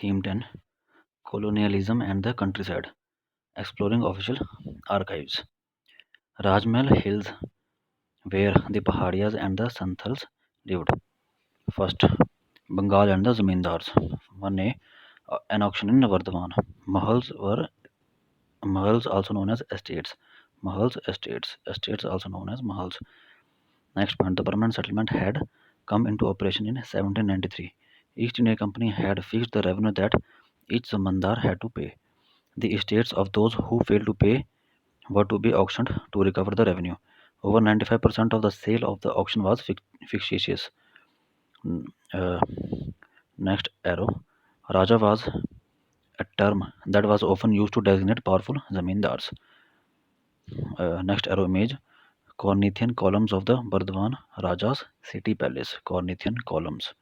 Theme 10: Colonialism and the Countryside, Exploring Official Archives. Rajmahal Hills, where the Pahadias and the Santhals lived. First, Bengal and the Zamindars. 1A, an auction in Vardhaman. Mahals were Mahals, also known as estates. Mahals estates. Estates also known as Mahals. Next point, the permanent settlement had come into operation in 1793. East India Company had fixed the revenue that each zamindar had to pay. The estates of those who failed to pay were to be auctioned to recover the revenue. Over 95% of the sale of the auction was fictitious. N- uh, Next arrow. Raja was a term that was often used to designate powerful zamindars. Next arrow image. Corinthian columns of the Bardhaman Raja's city palace. Corinthian columns.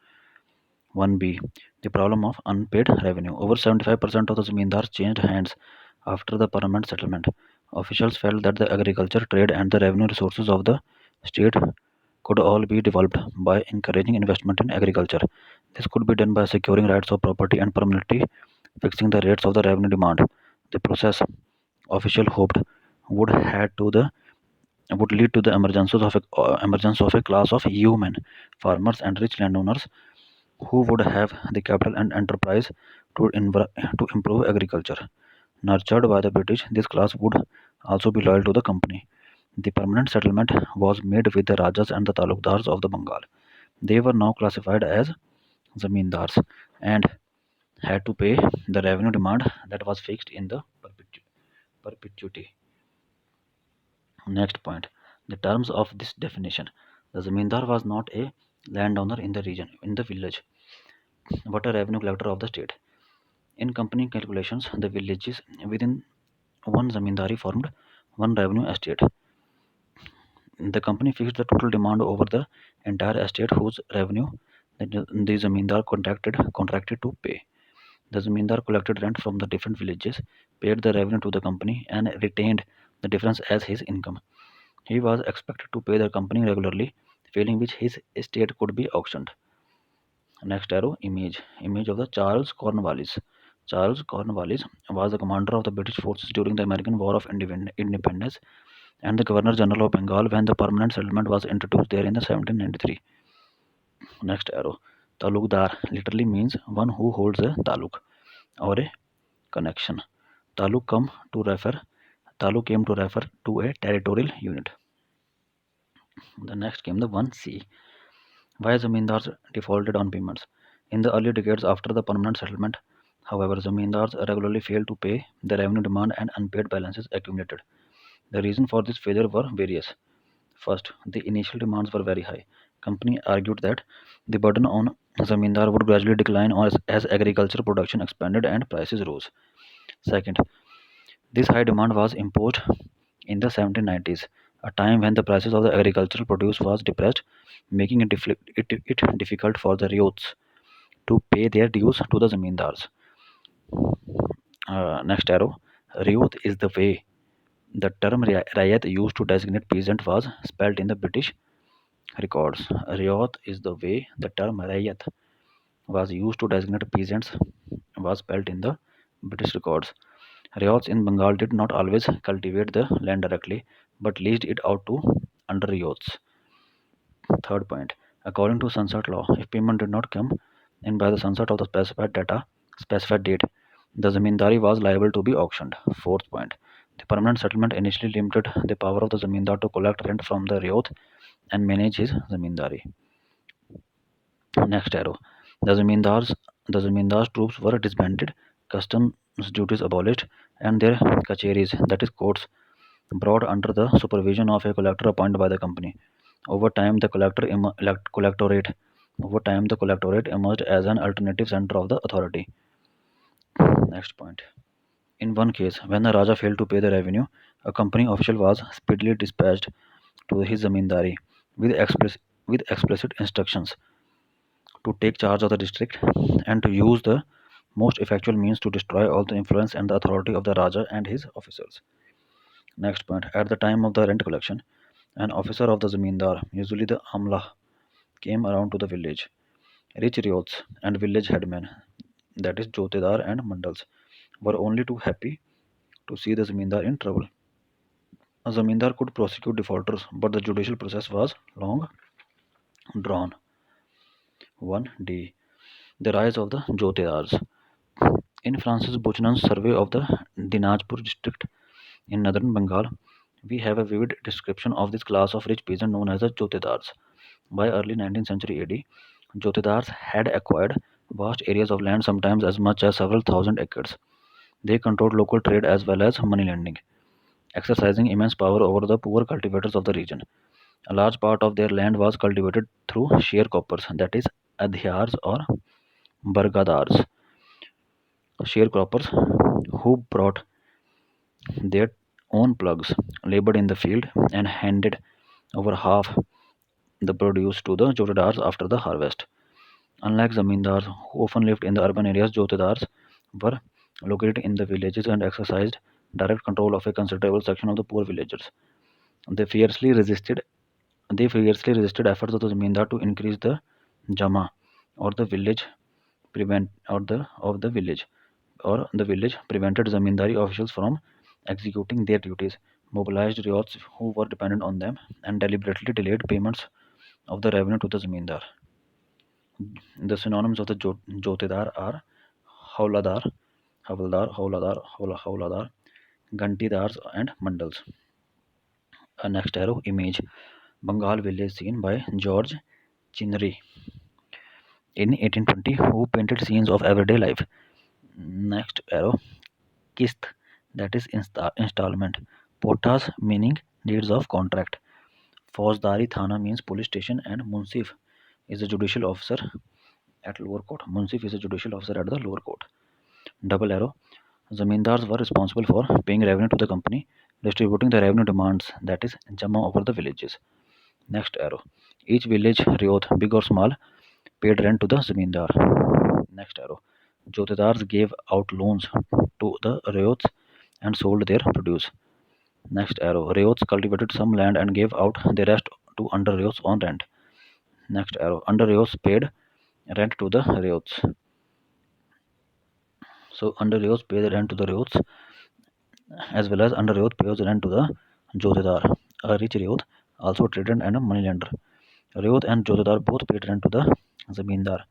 1B. The problem of unpaid revenue. Over 75% of the zamindars changed hands after the permanent settlement. Officials felt that the agriculture, trade, and the revenue resources of the state could all be developed by encouraging investment in agriculture. This could be done by securing rights of property and permanently fixing the rates of the revenue demand. The process, official hoped, would had to the would lead to the emergence of a class of human farmers and rich landowners who would have the capital and enterprise to improve agriculture. Nurtured by the British, this class would also be loyal to the company. The permanent settlement was made with the Rajas and the Talukdars of the Bengal. They were now classified as Zamindars and had to pay the revenue demand that was fixed in the perpetuity. Next point. The terms of this definition. The Zamindar was not a landowner in the region, in the village, but a revenue collector of the state. In company calculations, the villages within one zamindari formed one revenue estate. The company fixed the total demand over the entire estate whose revenue the zamindar contracted to pay. The zamindar collected rent from the different villages, paid the revenue to the company, and retained the difference as his income. He was expected to pay the company regularly, failing which his estate could be auctioned. Next arrow image of the Charles Cornwallis. Charles Cornwallis was the commander of the British forces during the American War of Independence and the Governor General of Bengal when the permanent settlement was introduced there in the 1793. Next arrow. Talukdar literally means one who holds a taluk or a connection. Taluk come to refer Taluk came to refer to a territorial unit. The next came the 1C. Why zamindars defaulted on payments? In the early decades after the permanent settlement, however, zamindars regularly failed to pay the revenue demand and unpaid balances accumulated. The reason for this failure were various. First, the initial demands were very high. Company argued that the burden on zamindar would gradually decline as agricultural production expanded and prices rose. Second, this high demand was imposed in the 1790s, a time when the prices of the agricultural produce was depressed, making it difficult for the ryots to pay their dues to the zamindars. Next arrow, ryot is the way the term rayat used to designate peasant was spelled in the British records. Ryot is the way the term rayat was used to designate peasants was spelled in the British records. Ryots in Bengal did not always cultivate the land directly, but leased it out to under ryots. Third point, according to sunset law, if payment did not come in by the sunset of the specified date, the zamindari was liable to be auctioned. Fourth point, the permanent settlement initially limited the power of the zamindar to collect rent from the ryot and manage his zamindari. Next arrow, the zamindars troops were disbanded, customs duties abolished, and their kacheris, that is courts, brought under the supervision of a collector appointed by the company. Over time, the collectorate emerged as an alternative center of the authority. Next point. In one case, when the Raja failed to pay the revenue, a company official was speedily dispatched to his zamindari with, with explicit instructions to take charge of the district and to use the most effectual means to destroy all the influence and the authority of the Raja and his officers. Next point. At the time of the rent collection, an officer of the zamindar, usually the amla, came around to the village. Rich ryots and village headmen, that is Jotedar and Mandals, were only too happy to see the Zamindar in trouble. A Zamindar could prosecute defaulters, but the judicial process was long drawn. 1D. The rise of the Jotedars. In Francis Buchanan's survey of the Dinajpur district in northern Bengal, we have a vivid description of this class of rich peasants known as the Jotedars. By early 19th century AD, Jotedars had acquired vast areas of land, sometimes as much as several thousand acres. They controlled local trade as well as money lending, exercising immense power over the poor cultivators of the region. A large part of their land was cultivated through sharecroppers, that is, adhyars or bargadars, sharecroppers who brought their own plugs, labored in the field, and handed over half the produce to the jotedars after the harvest. Unlike zamindars, who often lived in the urban areas, jotedars were located in the villages and exercised direct control of a considerable section of the poor villagers. They fiercely resisted they fiercely resisted efforts of the zamindar to increase the jama or the village prevent or the village or the village prevented zamindari officials from executing their duties, mobilized riots who were dependent on them, and deliberately delayed payments of the revenue to the zamindar. The synonyms of the jotedar are hauladar, hauladar, gantidars, and mandals. A next arrow image Bengal village scene by George Chinnery in 1820, who painted scenes of everyday life. Next arrow Kist, that is installment. Potas meaning deeds of contract. Fauzdari Thana means police station, and Munsif is a judicial officer at lower court. Munsif is a judicial officer at the lower court. Double arrow. Zamindars were responsible for paying revenue to the company, distributing the revenue demands, that is, Jama over the villages. Next arrow. Each village, Riot, big or small, paid rent to the Zamindar. Next arrow. Jotedars gave out loans to the Riots and sold their produce. Next arrow. Riots cultivated some land and gave out the rest to under Riots on rent. Next arrow. Under Riots paid rent to the Riots. So under Riots paid rent to the Riots, as well as under Riot pays rent to the Jotedar. A rich Riot, also a trader and a moneylender. Riot and Jotedar both paid rent to the Zamindar.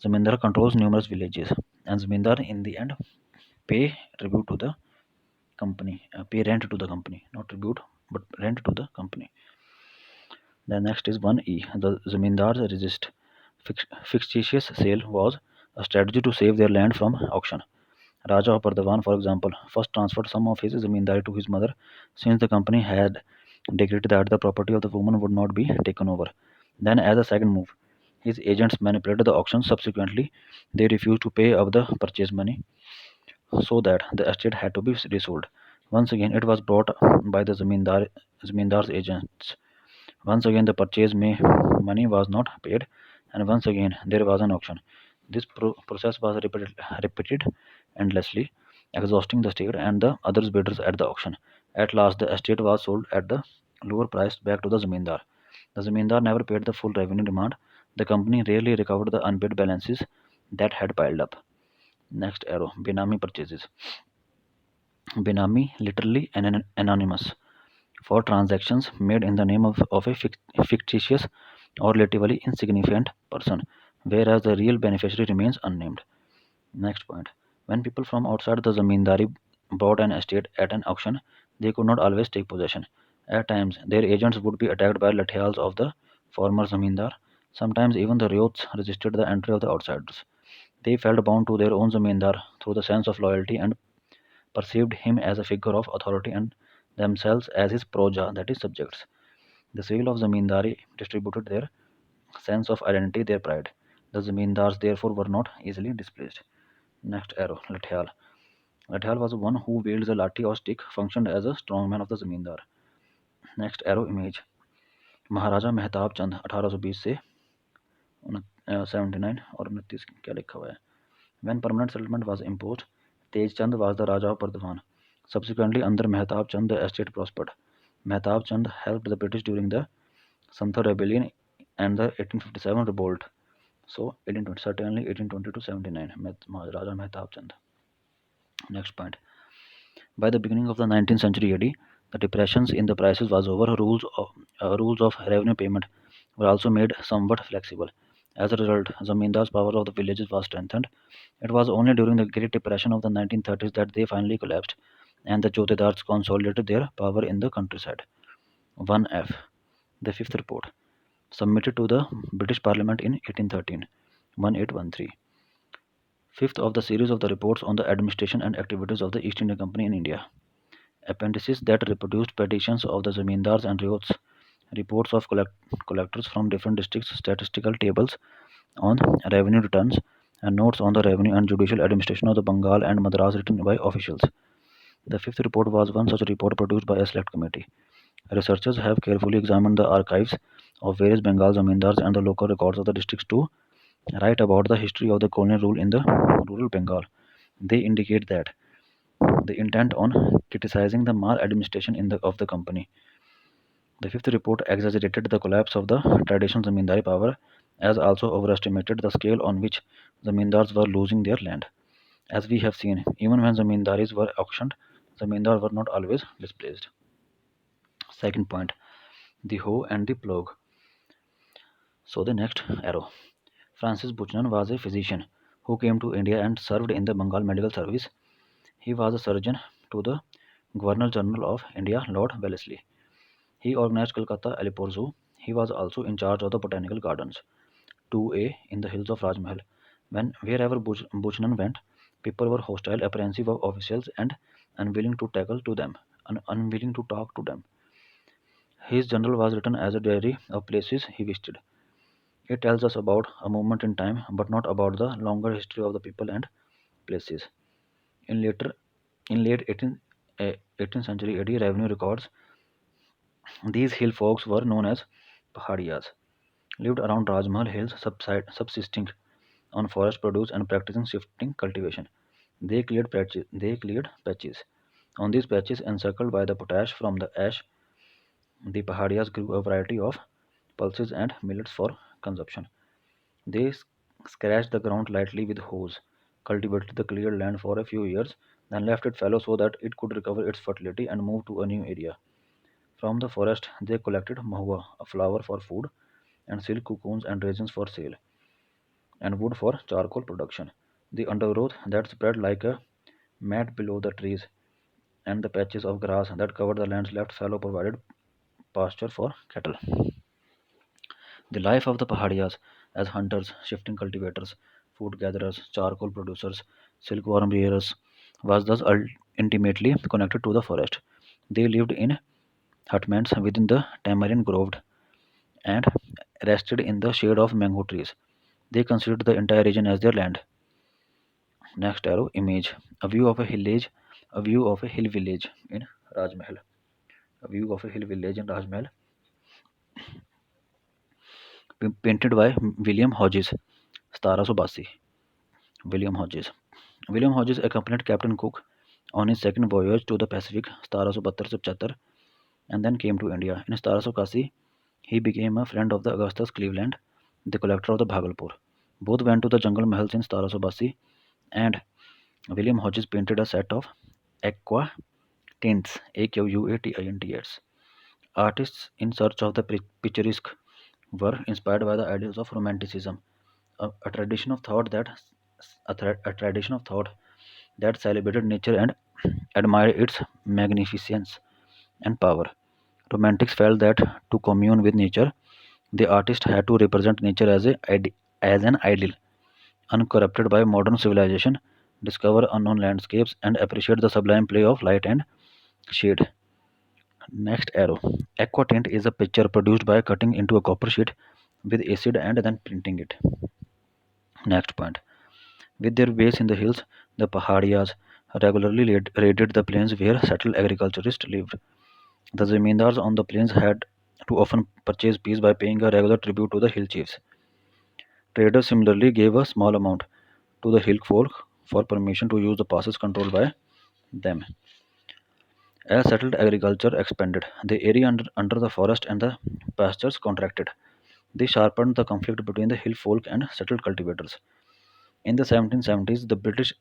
Zamindar controls numerous villages, and Zamindar in the end pay tribute to the company, pay rent to the company, not tribute but rent to the company. The next is 1E. The Zamindars resist. Fictitious sale was a strategy to save their land from auction. Raja of Bardhaman, for example, first transferred some of his zamindari to his mother, since the company had decreed that the property of the woman would not be taken over. Then, as a second move, his agents manipulated the auction. Subsequently, they refused to pay up the purchase money, so that the estate had to be resold. Once again, it was brought by the zamindar's agents. Once again, the money was not paid, and once again, there was an auction. This process was repeated endlessly, exhausting the state and the other bidders at the auction. At last, the estate was sold at the lower price back to the zamindar. The zamindar never paid the full revenue demand. The company rarely recovered the unpaid balances that had piled up. Next arrow, Benami purchases. Benami, literally anonymous, for transactions made in the name of a fictitious or relatively insignificant person, whereas the real beneficiary remains unnamed. Next point. When people from outside the zamindari bought an estate at an auction, they could not always take possession. At times, their agents would be attacked by lathials of the former zamindar. Sometimes even the ryots resisted the entry of the outsiders. They felt bound to their own zamindar through the sense of loyalty and perceived him as a figure of authority and themselves as his proja, that is, subjects. The sale of zamindari distributed their sense of identity, their pride. The zamindars therefore were not easily displaced. Next arrow, Lathial. Lathial was one who wields a lathi or stick, functioned as a strongman of the zamindar. Next arrow image. महाराजा मेहताब चंद 1820 से 79 और 29 क्या लिखा हुआ है. When permanent settlement was imposed, Tej Chand was the Raja of Bardhaman. Subsequently, under Mehtab Chand, the estate prospered. Mehtab Chand helped the British during the Santhal Rebellion and the 1857 revolt. So 1820, certainly 1820 to 79, Maharaja Mehtab Chand. Next point. By the beginning of the 19th century AD, the depressions in the prices was over. Rules of revenue payment were also made somewhat flexible. As a result, Zamindar's power of the villages was strengthened. It was only during the Great Depression of the 1930s that they finally collapsed, and the Jotedars consolidated their power in the countryside. 1F. The fifth report, submitted to the British Parliament in 1813. 1813. Fifth of the series of the reports on the administration and activities of the East India Company in India. Appendices that reproduced petitions of the zamindars and ryots, reports of collectors from different districts, statistical tables on revenue returns, and notes on the revenue and judicial administration of the Bengal and Madras written by officials. The fifth report was one such report produced by a select committee. Researchers have carefully examined the archives of various Bengal zamindars and the local records of the districts to write about the history of the colonial rule in the rural Bengal. They indicate that the intent on criticizing the maladministration of the company. The fifth report exaggerated the collapse of the traditional zamindari power, as also overestimated the scale on which zamindars were losing their land. As we have seen, even when zamindaris were auctioned, zamindars were not always displaced. Second point, the hoe and the plough. So the next arrow. Francis Buchanan was a physician who came to India and served in the Bengal Medical Service. He was a surgeon to the Governor General of India, Lord Wellesley. He organized Calcutta Alipore Zoo. He was also in charge of the botanical gardens, 2A in the hills of Rajmahal. Wherever Buchanan went, people were hostile, apprehensive of officials, and unwilling to tackle to them, unwilling to talk to them. His journal was written as a diary of places he visited. It tells us about a moment in time, but not about the longer history of the people and places. In later, in late 18th century AD revenue records, these hill folks were known as Pahadiyas, lived around Rajmahal hills, subsisting on forest produce and practicing shifting cultivation. They cleared patches. On these patches, encircled by the potash from the ash, the Pahadiyas grew a variety of pulses and millets for consumption. They scratched the ground lightly with hoes, cultivated the cleared land for a few years, then left it fallow so that it could recover its fertility and move to a new area. From the forest, they collected mahua, a flower for food, and silk cocoons and resins for sale, and wood for charcoal production. The undergrowth that spread like a mat below the trees and the patches of grass that covered the lands left fallow provided pasture for cattle. The life of the Pahadiyas as hunters, shifting cultivators, food gatherers, charcoal producers, silkworm rearers was thus intimately connected to the forest. They lived in hutments within the tamarind grove and rested in the shade of mango trees. They considered the entire region as their land. Next arrow image. A view of a village. A view of a hill village in Rajmahal. A view of a hill village in Rajmahal, painted by William Hodges. 1782. William Hodges. William Hodges accompanied Captain Cook on his second voyage to the Pacific, 1772, and then came to India. In 1781, he became a friend of the Augustus Cleveland, the collector of the Bhagalpur. Both went to the jungle mahals in 1782, and William Hodges painted a set of aqua tints, AQUATINTS. Artists in search of the picturesque were inspired by the ideals of Romanticism, a tradition of thought a tradition of thought that celebrated nature and admired its magnificence and power. Romantics felt that to commune with nature, the artist had to represent nature as an ideal, uncorrupted by modern civilization, discover unknown landscapes, and appreciate the sublime play of light and shade. Next arrow. Aquatint is a picture produced by cutting into a copper sheet with acid and then printing it. Next point. With their base in the hills, the Pahadiyas regularly raided the plains where settled agriculturists lived. The zamindars on the plains had to often purchase peace by paying a regular tribute to the hill chiefs. Traders similarly gave a small amount to the hill folk for permission to use the passes controlled by them. As settled agriculture expanded, the area under the forest and the pastures contracted. This sharpened the conflict between the hill folk and settled cultivators. In the 1770s, the British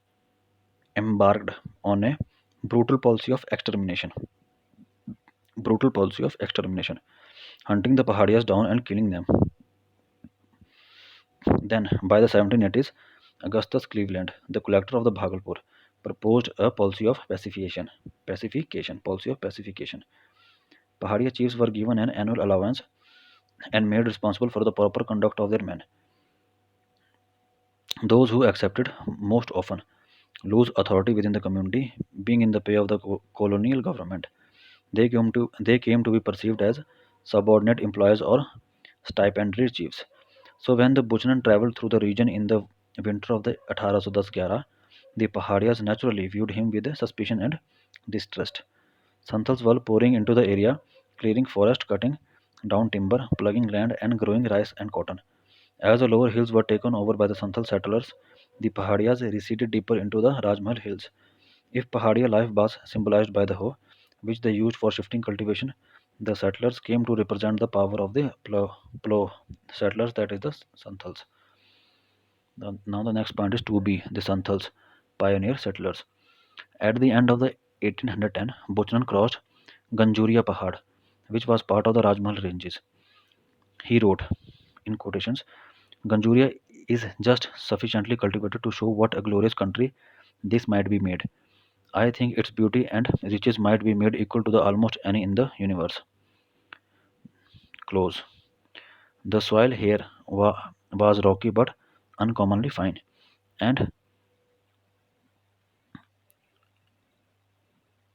embarked on a brutal policy of extermination. Brutal policy of extermination, hunting the Pahadias down and killing them. Then, by the 1780s, Augustus Cleveland, the collector of the Bhagalpur, proposed a policy of pacification. Policy of pacification. Pahadia chiefs were given an annual allowance and made responsible for the proper conduct of their men. Those who accepted most often lose authority within the community, being in the pay of the colonial government. They came to be perceived as subordinate employees or stipendiary chiefs. So when the Buchanan traveled through the region in the winter of the 1810-11, the Pahadias naturally viewed him with suspicion and distrust. Santals were pouring into the area, clearing forest, cutting down timber, plugging land, and growing rice and cotton. As the lower hills were taken over by the Santhal settlers, the Pahadias receded deeper into the Rajmahal hills. If Pahadia life was symbolized by the hoe, which they used for shifting cultivation, the settlers came to represent the power of the plow settlers, that is the Santhals. Now the next point is 2B, the Santhals, pioneer settlers. At the end of the 1810, Buchanan crossed Ganjuria Pahad, which was part of the Rajmahal ranges. He wrote, in quotations, Ganjuria is just sufficiently cultivated to show what a glorious country this might be made. I think its beauty and riches might be made equal to the almost any in the universe. Close. The soil here was rocky but uncommonly fine, and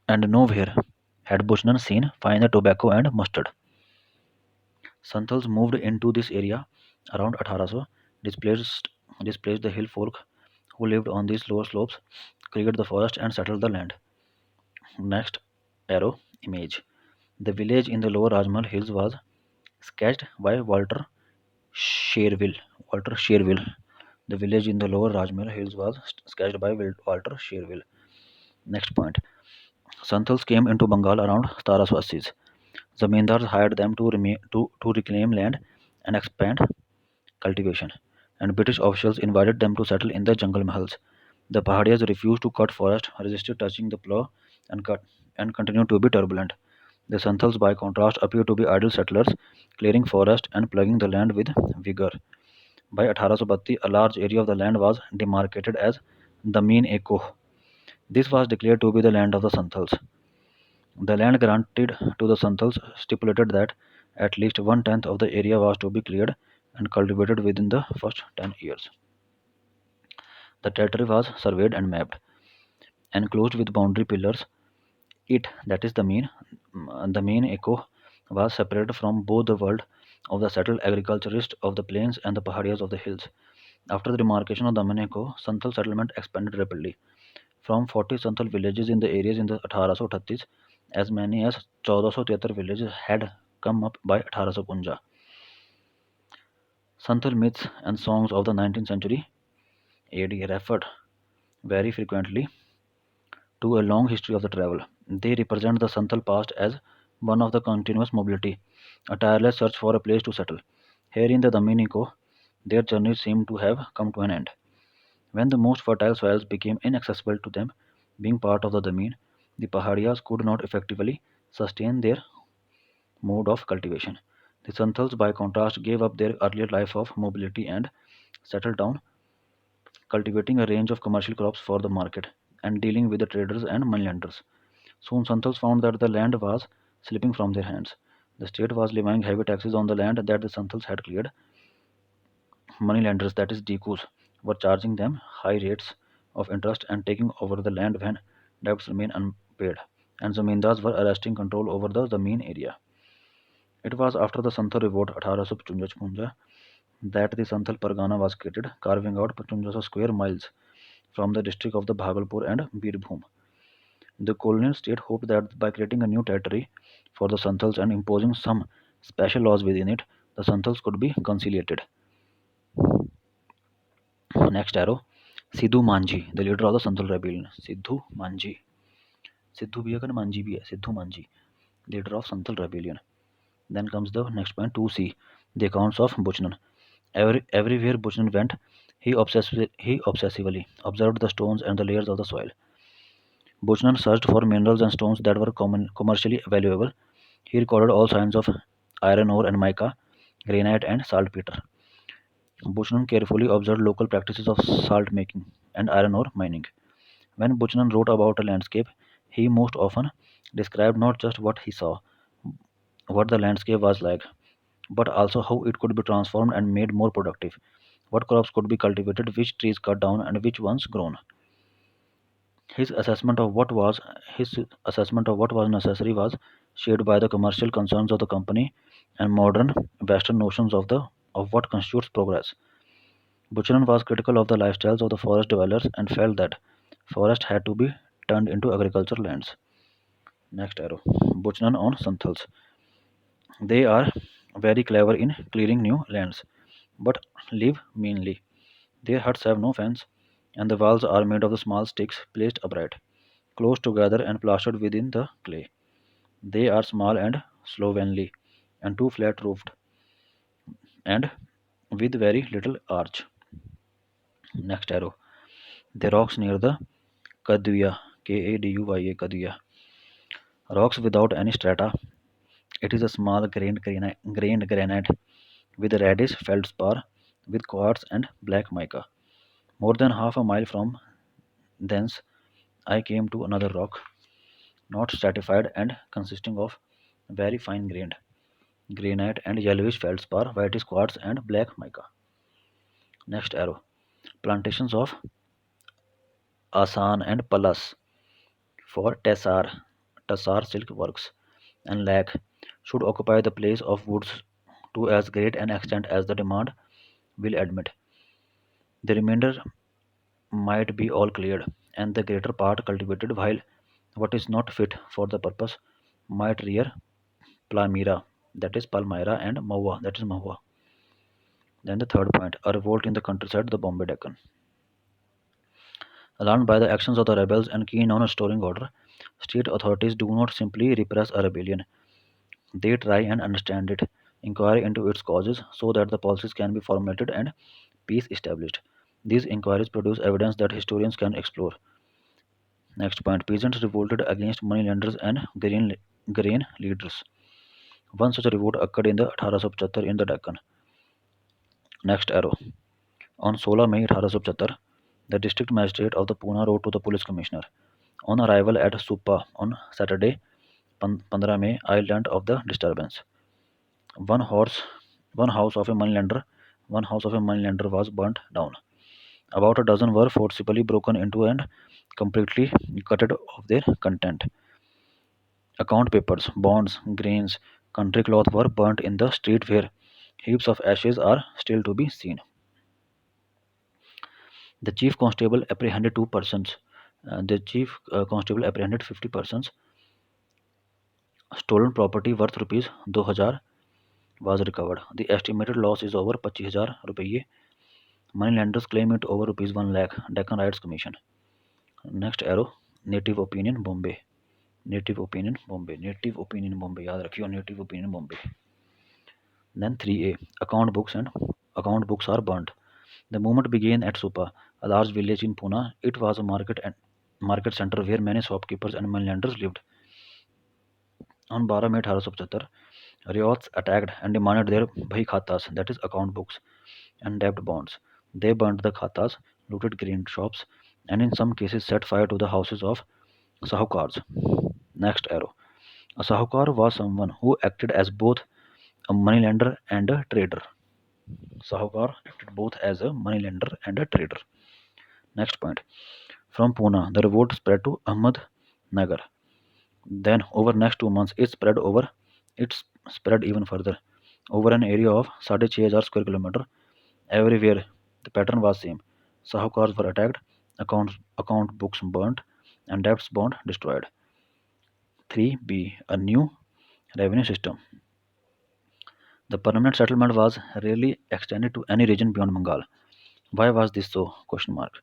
nowhere had Buchanan seen finer tobacco and mustard. Santals moved into this area around 1800, displaced, displaced the hill folk who lived on these lower slopes, cleared the forest, and settled the land. Next arrow image. The village in the lower Rajmahal hills was sketched by Walter Sherville. Walter Sherville. The village in the lower Rajmahal hills was sketched by Walter Sherville. Next point. Santals came into Bengal around 1780s. Zamindars hired them to reclaim land and expand cultivation, and British officials invited them to settle in the jungle mahals. The Pahadias refused to cut forest, resisted touching the plough, and continued to be turbulent. The Santals, by contrast, appear to be idle settlers, clearing forest and plugging the land with vigor. By 1832, a large area of the land was demarcated as Damin e Koh. This was declared to be the land of the Santals. The land granted to the Santals stipulated that at least one-tenth of the area was to be cleared and cultivated within the first 10 years. The territory was surveyed and mapped, enclosed with boundary pillars. It, that is the main echo, was separated from both the world of the settled agriculturists of the plains and the Pahadias of the hills. After the demarcation of the Daman-e-Ko, Santhal settlement expanded rapidly. From 40 Santhal villages in the areas in the 1830s, as many as 1473 villages had come up by 1850. Santhal myths and songs of the 19th century AD referred very frequently to a long history of the travel. They represent the Santhal past as one of the continuous mobility, a tireless search for a place to settle. Here in the Dominico, their journey seemed to have come to an end. When the most fertile soils became inaccessible to them, being part of the Damin, the Pahadias could not effectively sustain their mode of cultivation. The Santhals, by contrast, gave up their earlier life of mobility and settled down, cultivating a range of commercial crops for the market and dealing with the traders and moneylenders. Soon Santhals found that the land was slipping from their hands. The state was levying heavy taxes on the land that the Santhals had cleared. Moneylenders, that is Dikus, were charging them high rates of interest and taking over the land when debts remained unpaid. And zamindars were arresting control over the Zameen area. It was after the Santhal revolt 1855 that the Santhal Pargana was created, carving out 55 square miles from the district of the Bhagalpur and Birbhum. The colonial state hoped that by creating a new territory for the Santhals and imposing some special laws within it, the Santhals could be conciliated. Next arrow, Sidhu Manji, the leader of the Santhal rebellion. Sidhu Manji. Sidhu bhi hai agar Manji bhi hai. Sidhu Manji, leader of Santhal rebellion. Then comes the next point, 2C, The accounts of Buchanan. Everywhere Buchanan went, he obsessively observed the stones and the layers of the soil. Buchanan searched for minerals and stones that were commercially valuable. He recorded all signs of iron ore and mica, granite and saltpeter. Buchanan carefully observed local practices of salt making and iron ore mining. When Buchanan wrote about a landscape, he most often described not just what he saw, what the landscape was like, but also how it could be transformed and made more productive, what crops could be cultivated, which trees cut down, and which ones grown. His assessment of what was his assessment of what was necessary was shaped by the commercial concerns of the company and modern Western notions of what constitutes progress. Buchanan was critical of the lifestyles of the forest dwellers and felt that forest had to be turned into agricultural lands. Next arrow. Buchanan on Santhals. They are very clever in clearing new lands, but live meanly. Their huts have no fence, and the walls are made of the small sticks placed upright, close together and plastered within the clay. They are small and slovenly, and too flat roofed, and with very little arch. Next arrow. The rocks near the Kaduya, Kaduya, Kaduya. Rocks without any strata. It is a small grained granite with a reddish feldspar with quartz and black mica. More than half a mile from thence, I came to another rock, not stratified and consisting of very fine grained granite and yellowish feldspar, whitish quartz, and black mica. Next arrow. Plantations of Asan and Palas for Tassar silk works and lac should occupy the place of woods to as great an extent as the demand will admit. The remainder might be all cleared, and the greater part cultivated, while what is not fit for the purpose might rear Palmyra, that is Palmyra, and Mahua, that is Mahua. Then the third point, a revolt in the countryside, the Bombay Deccan. Alarmed by the actions of the rebels and keen on restoring order, state authorities do not simply repress a rebellion. They try and understand it, inquire into its causes so that the policies can be formulated and peace established. These inquiries produce evidence that historians can explore. Next point, peasants revolted against moneylenders and grain leaders. One such revolt occurred in the 1875 in the Deccan. Next arrow. On 16 May 1875, the district magistrate of the Pune wrote to the police commissioner. On arrival at Supa on Saturday, 15 May, I learnt of the disturbance. One horse, one house of a moneylender, one house of a moneylender was burnt down. About a dozen were forcibly broken into and completely gutted of their content. Account papers, bonds, grains, country cloth were burnt in the street where heaps of ashes are still to be seen. The chief constable apprehended two persons. The chief constable apprehended 50 persons. Stolen property worth rupees 2000 was recovered. The estimated loss is over 25,000 rupees. Moneylenders claim it over rupees 1 lakh. Deccan Rights Commission. Next arrow. Native opinion Bombay. Native opinion Bombay. Native opinion Bombay. याद रखियो native opinion Bombay. Then 3A. Account books are burnt. The movement began at Supa, a large village in Pune. It was a market center where many shopkeepers and moneylenders lived. On 12 May 1875, riots attacked and demanded their bhai khatas, that is account books, and debt bonds. They burned the khatas, looted grain shops, and in some cases set fire to the houses of sahukars. Next arrow. A sahukar was someone who acted as both a moneylender and a trader. Sahukar acted both as a moneylender and a trader. Next point. From Pune, the revolt spread to Ahmednagar. Then, over next 2 months, it spread even further. Over an area of 6,500 square kilometer, everywhere the pattern was same. Sahukars were attacked, account books burnt, and debts bond destroyed. 3B. A new revenue system. The permanent settlement was rarely extended to any region beyond Bengal. Why was this so? Question mark.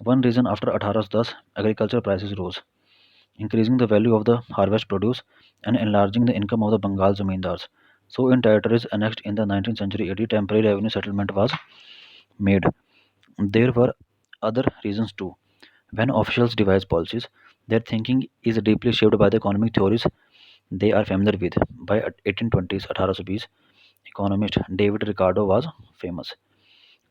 One reason after 1810, agriculture prices rose, increasing the value of the harvest produce and enlarging the income of the Bengal zamindars. So, in territories annexed in the 19th century AD, temporary revenue settlement was made. There were other reasons too. When officials devise policies, their thinking is deeply shaped by the economic theories they are familiar with. By 1820s, 1820s, economist David Ricardo was famous.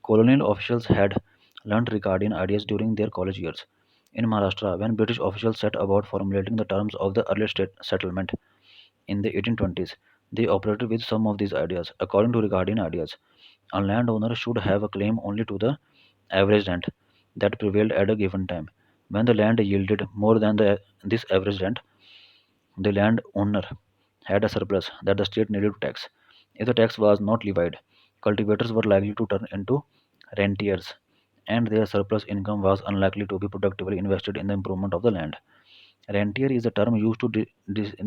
Colonial officials had learned Ricardian ideas during their college years. In Maharashtra, when British officials set about formulating the terms of the early state settlement in the 1820s, they operated with some of these ideas. According to Ricardian ideas, a landowner should have a claim only to the average rent that prevailed at a given time. When the land yielded more than this average rent, the landowner had a surplus that the state needed to tax. If the tax was not levied, cultivators were likely to turn into rentiers, and their surplus income was unlikely to be productively invested in the improvement of the land. Rentier is a term used to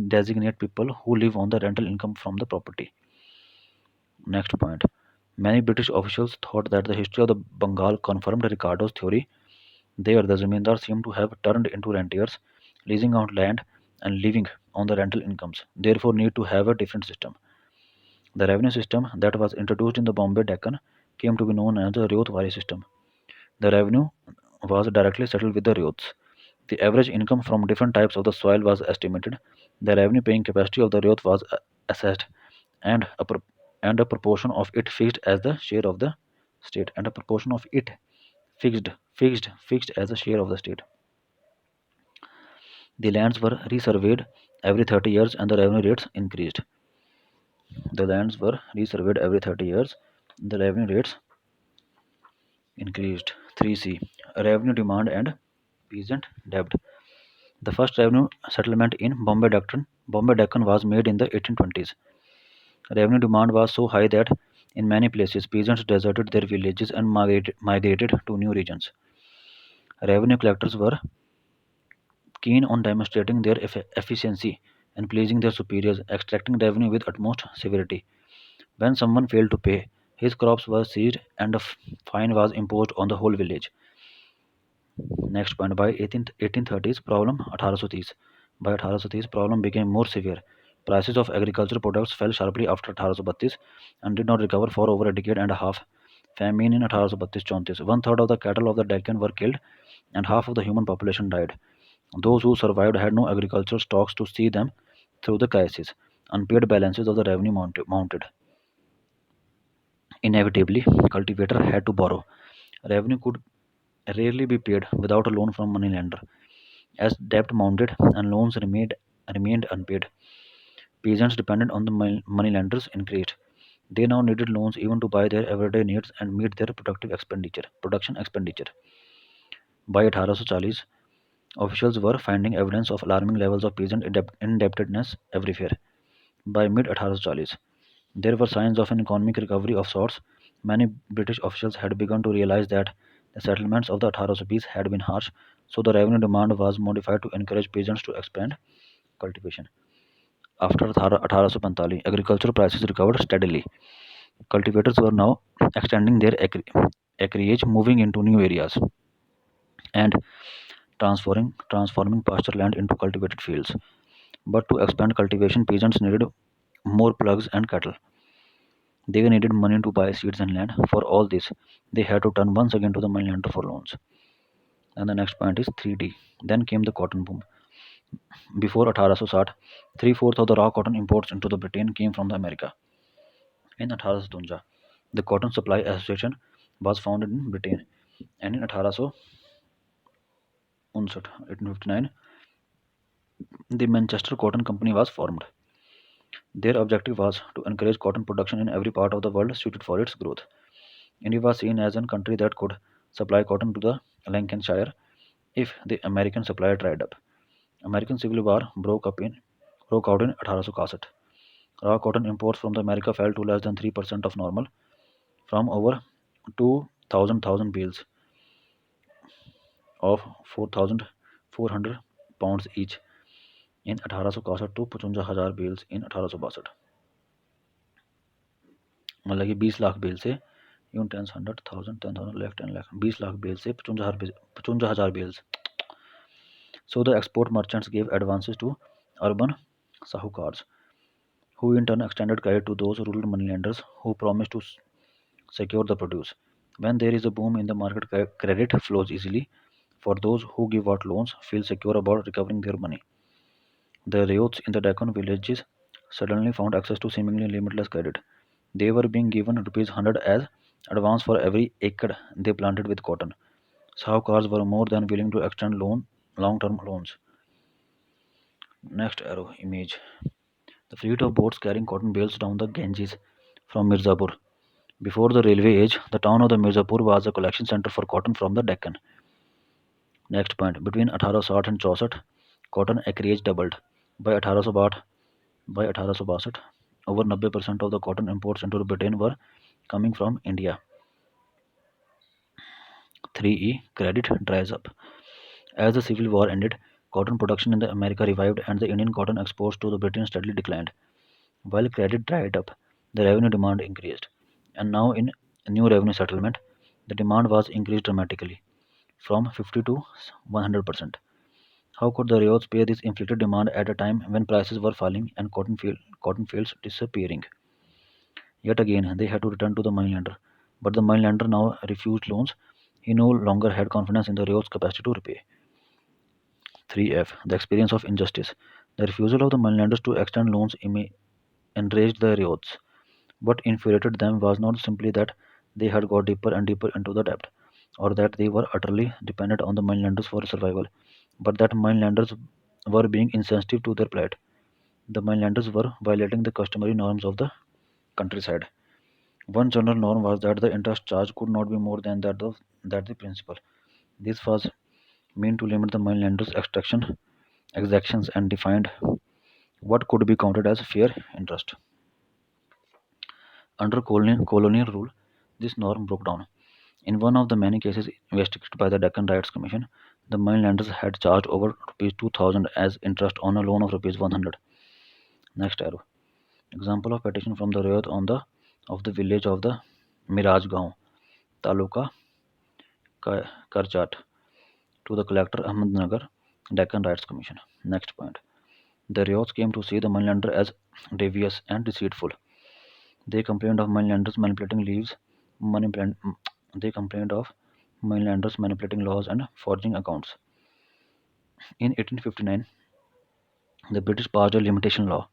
designate people who live on the rental income from the property. Next point. Many British officials thought that the history of the Bengal confirmed Ricardo's theory. There, the zamindars seem to have turned into rentiers, leasing out land and living on the rental incomes, therefore need to have a different system. The revenue system that was introduced in the Bombay Deccan came to be known as the Ryotwari system. The revenue was directly settled with the Ryots. The average income from different types of the soil was estimated. The revenue paying capacity of the Ryot was assessed, and a proportion of it fixed as the share of the state, and a proportion of it fixed as a share of the state. The lands were resurveyed every 30 years and the revenue rates increased. The lands were resurveyed every 30 years. The revenue rates increased. 3C. Revenue demand and peasant debt. The first revenue settlement in Bombay Deccan was made in the 1820s. Revenue demand was so high that in many places peasants deserted their villages and migrated to new regions. Revenue collectors were keen on demonstrating their efficiency and pleasing their superiors, extracting revenue with utmost severity. When someone failed to pay, his crops were seized and a fine was imposed on the whole village. Next point, by 1830s problem 1830s. By 1830s problem became more severe. Prices of agricultural products fell sharply after 1832 and did not recover for over a decade and a half. Famine in 1832-34. One third of the cattle of the Deccan were killed and half of the human population died. Those who survived had no agricultural stocks to see them through the crisis. Unpaid balances of the revenue mounted. Inevitably, cultivator had to borrow. Revenue could rarely be paid without a loan from moneylender. As debt mounted and loans remained unpaid, peasants dependent on the moneylenders increased. They now needed loans even to buy their everyday needs and meet their production expenditure. By 1840s, officials were finding evidence of alarming levels of peasant indebtedness everywhere. By mid 1840s, there were signs of an economic recovery of sorts. Many British officials had begun to realize that the settlements of the 1840s had been harsh, so the revenue demand was modified to encourage peasants to expand cultivation. After 1845, agricultural prices recovered steadily. Cultivators were now extending their acreage, moving into new areas, and transforming pasture land into cultivated fields. But to expand cultivation, peasants needed more plugs and cattle. They needed money to buy seeds and land. For all this, they had to turn once again to the moneylender for loans. And the next point is 3D. Then came the cotton boom. Before 1860, three-fourths of the raw cotton imports into the Britain came from the America. In 1870, the Cotton Supply Association was founded in Britain, and in 1859, the Manchester Cotton Company was formed. Their objective was to encourage cotton production in every part of the world suited for its growth. India was seen as a country that could supply cotton to the Lancashire if the American supply dried up. American Civil War broke out in 1861. Raw cotton imports from the America fell to less than 3% of normal, from over 2,000 bales of 4,400 pounds each in 1861 to 55,000 bells इन 1862. मतलब कि 20 lakh bell से यूं 10,100,000 10,000 lakh 10 lakh 20 lakh bell से 55,000 bells. So the export merchants gave advances to urban sahukars. who in turn extended credit to those rural moneylenders who promised to secure the produce. When there is a boom in the market, credit flows easily for those who give out loans, feel secure about recovering their money. The ryots in the Deccan villages suddenly found access to seemingly limitless credit. They were being given rupees 100 as advance for every acre they planted with cotton. Sahukars were more than willing to extend long-term loans. Next arrow image. The fleet of boats carrying cotton bales down the Ganges from Mirzapur. Before the railway age, the town of the Mirzapur was a collection center for cotton from the Deccan. Next point. Between 1860 and 64, cotton acreage doubled. By 1862, by 1862, over 90% of the cotton imports into Britain were coming from India. 3e. Credit dries up. As the Civil War ended, cotton production in the America revived and the Indian cotton exports to the Britain steadily declined. While credit dried up, the revenue demand increased. And now in new revenue settlement, the demand was increased dramatically from 50 to 100%. How could the riots pay this inflated demand at a time when prices were falling and cotton fields disappearing? Yet again, they had to return to the moneylender. But the moneylender now refused loans. He no longer had confidence in the riots' capacity to repay. 3f. The experience of injustice. The refusal of the moneylenders to extend loans enraged the riots. What infuriated them was not simply that they had got deeper and deeper into the debt, or that they were utterly dependent on the moneylenders for survival, but that moneylenders were being insensitive to their plight. The moneylenders were violating the customary norms of the countryside. One general norm was that the interest charge could not be more than that the principal. This was meant to limit the moneylenders' exactions and defined what could be counted as fair interest. Under colonial rule, this norm broke down. In one of the many cases investigated by the Deccan Rights Commission, the moneylenders had charged over rupees 2000 as interest on a loan of rupees 100. Next arrow. Example of petition from the riot on the of the village of the Miraj Gaon, Taluka Karchat, to the collector Ahmednagar, Deccan Rights Commission. Next point. The riots came to see the moneylender as devious and deceitful. They complained of moneylenders manipulating leaves, money plan- they complained of moneylenders manipulating laws and forging accounts. In 1859, the British passed a limitation law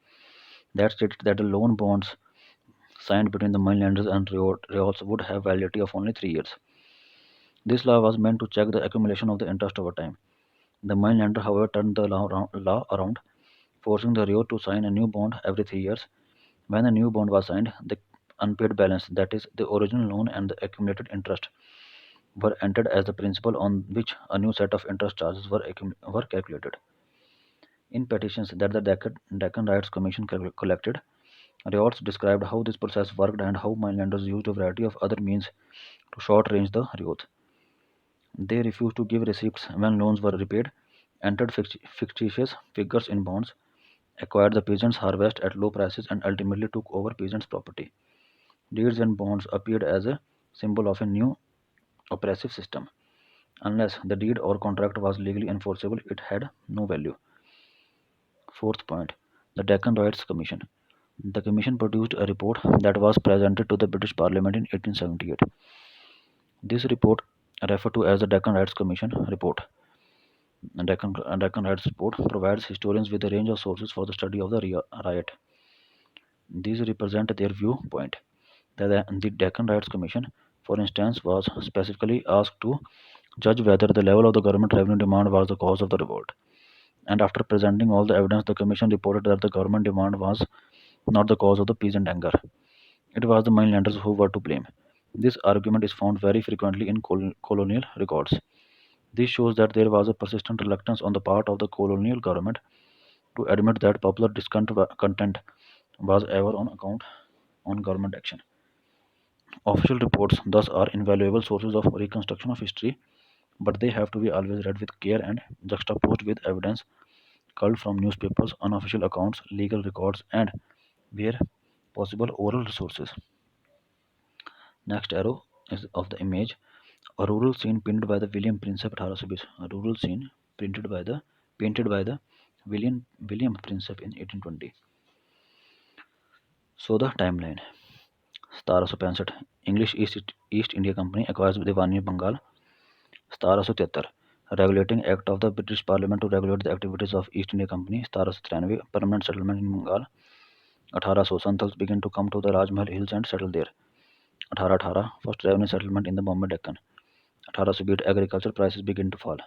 that stated that the loan bonds signed between the moneylenders and riots would have validity of only 3 years. This law was meant to check the accumulation of the interest over time. The moneylender, however, turned the law around, forcing the riot to sign a new bond every 3 years. When a new bond was signed, the unpaid balance, that is, the original loan and the accumulated interest, were entered as the principal on which a new set of interest charges were calculated. In petitions that the Deccan Rights Commission collected, Riots described how this process worked and how moneylenders used a variety of other means to short-range the riot. They refused to give receipts when loans were repaid, entered fictitious figures in bonds, acquired the peasants' harvest at low prices, and ultimately took over peasants' property. Deeds and bonds appeared as a symbol of a new oppressive system. Unless the deed or contract was legally enforceable, it had no value. Fourth point. The Deccan Rights Commission. The commission produced a report that was presented to the British Parliament in 1878. This report, referred to as the Deccan Rights Commission report, Deccan Rights Report, provides historians with a range of sources for the study of the riot. These represent their viewpoint. The Deccan Rights Commission, for instance, was specifically asked to judge whether the level of the government revenue demand was the cause of the revolt. And after presenting all the evidence, the commission reported that the government demand was not the cause of the peasant anger. It was the moneylenders who were to blame. This argument is found very frequently in colonial records. This shows that there was a persistent reluctance on the part of the colonial government to admit that popular discontent was ever on account on government action. Official reports thus are invaluable sources of reconstruction of history, but they have to be always read with care and juxtaposed with evidence culled from newspapers, unofficial accounts, legal records, and, where possible, oral resources. Next arrow is of the image. A rural scene painted by the William Princep 1820. A rural scene painted by the William Princep in 1820. So the timeline. 1765 English East India Company acquires Diwani Bengal. 1773 Regulating Act of the British Parliament to regulate the activities of East India Company. 1793 Permanent settlement in Bengal. 1800 Santals begin to come to the Rajmahal Hills and settle there. 1818 First revenue settlement in the Bombay Deccan. 1820 agriculture prices begin to fall.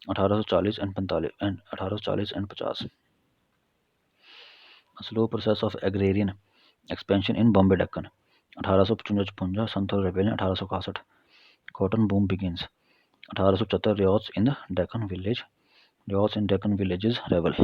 1840 and 45 and 1840 and 50 A slow process of agrarian expansion in Bombay Deccan. 1855 Santhal rebellion. 1861 cotton boom begins. 1875 riots in the Deccan village. Riots in Deccan villages rebel.